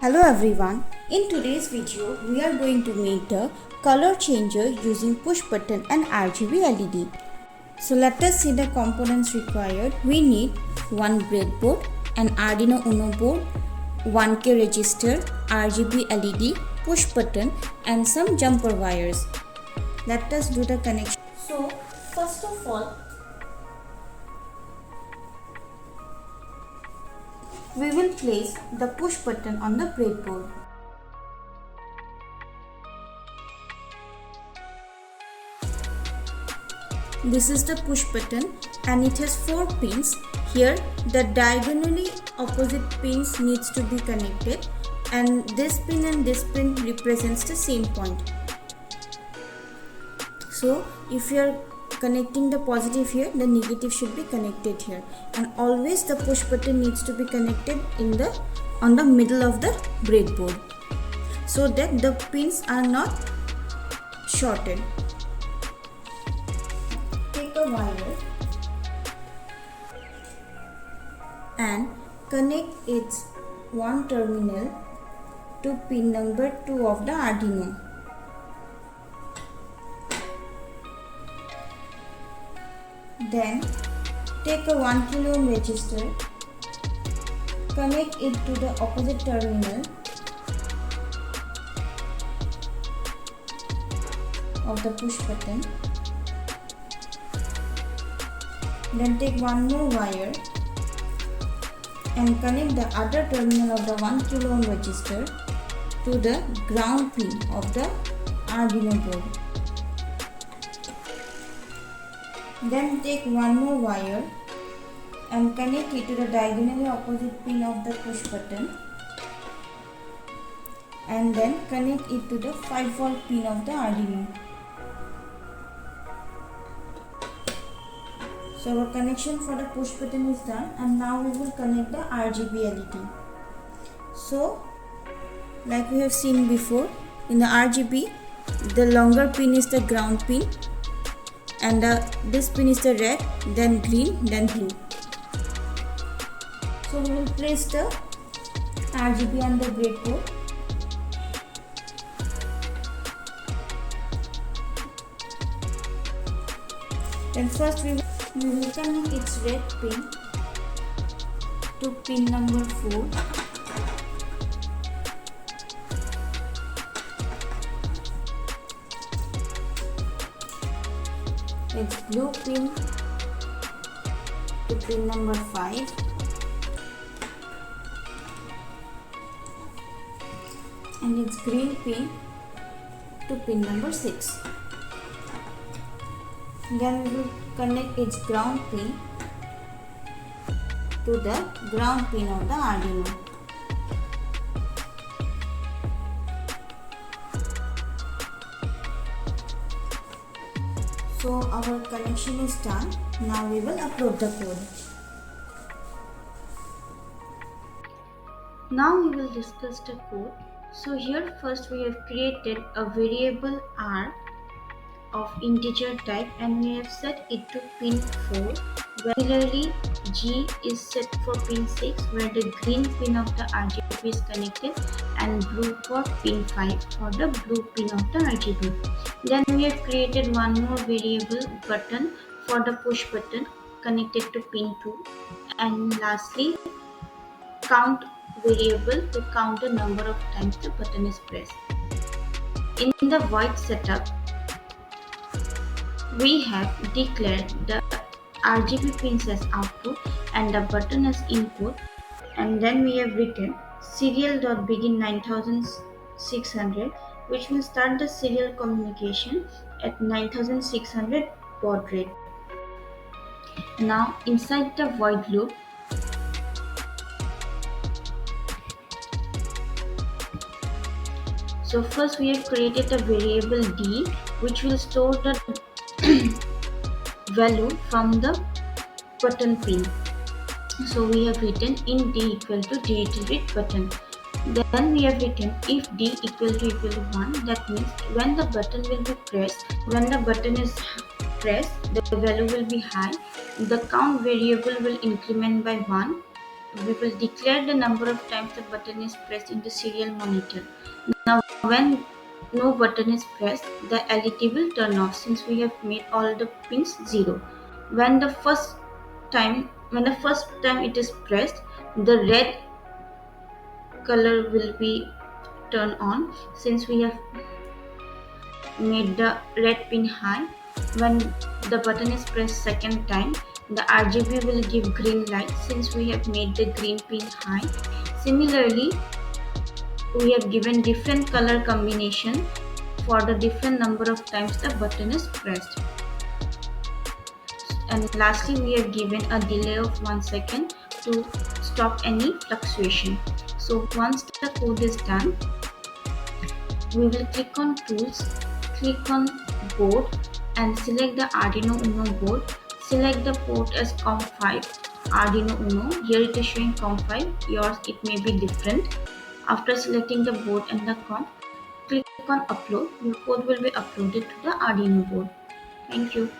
Hello everyone, in today's video we are going to make the color changer using push button and RGB LED. So let us see the components required. We need one breadboard, an Arduino Uno board, 1K resistor, RGB LED, push button and some jumper wires. Let us do the connection. So first of all, we will place the push button on the breadboard. This is the push button and it has 4 pins. Here the diagonally opposite pins needs to be connected and this pin represents the same point. So if you are connecting the positive here, the negative should be connected here, and always the push button needs to be connected on the middle of the breadboard so that the pins are not shorted. Take a wire and connect its one terminal to pin number 2 of the Arduino. Then take a 1 kilo ohm resistor, connect it to the opposite terminal of the push button. Then take one more wire and connect the other terminal of the 1 kilo ohm resistor to the ground pin of the Arduino board. Then take one more wire and connect it to the diagonally opposite pin of the push button, and then connect it to the 5V pin of the Arduino. So our connection for the push button is done, and now we will connect the RGB LED. So like we have seen before, in the RGB the longer pin is the ground pin, and this pin is the red, then green, then blue. So we will place the RGB on the breadboard. Then first we will connect its red pin to pin number 4. Its blue pin to pin number 5, and its green pin to pin number 6. Then we will connect its ground pin to the ground pin of the Arduino. So our connection is done. Now we will upload the code. Now we will discuss the code. So here first we have created a variable R of integer type and we have set it to pin 4. Similarly, G is set for pin 6 where the green pin of the RGB is connected, and blue for pin 5 for the blue pin of the RGB. Then we have created one more variable button for the push button connected to pin 2, and lastly count variable to count the number of times the button is pressed. In the void setup, we have declared the RGB pins as output and the button as input, and then we have written serial.begin 9600, which will start the serial communication at 9600 baud rate. Now inside the void loop, so first we have created a variable D which will store the value from the button pin. So we have written int D equal to read button. Then we have written if D equal to 1, that means when the button will be pressed, when the button is pressed, the value will be high, the count variable will increment by 1, we will declare the number of times the button is pressed in the serial monitor. Now when no button is pressed, the LED will turn off since we have made all the pins 0. When the first time it is pressed, the red color will be turned on since we have made the red pin high. When the button is pressed second time, the RGB will give green light since we have made the green pin high. Similarly, we have given different color combination for the different number of times the button is pressed. And lastly, we have given a delay of 1 second to stop any fluctuation. So once the code is done, we will click on tools, click on board and select the Arduino Uno board. Select the port as COM5 Arduino Uno. Here it is showing COM5, yours it may be different. After selecting the board and the COM, click on upload. Your code will be uploaded to the Arduino board. Thank you.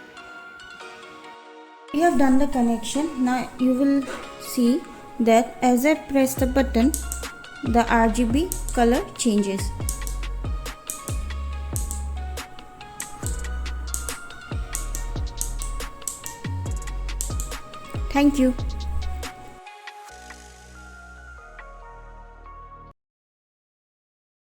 We have done the connection. Now you will see that as I press the button, the RGB color changes. Thank you.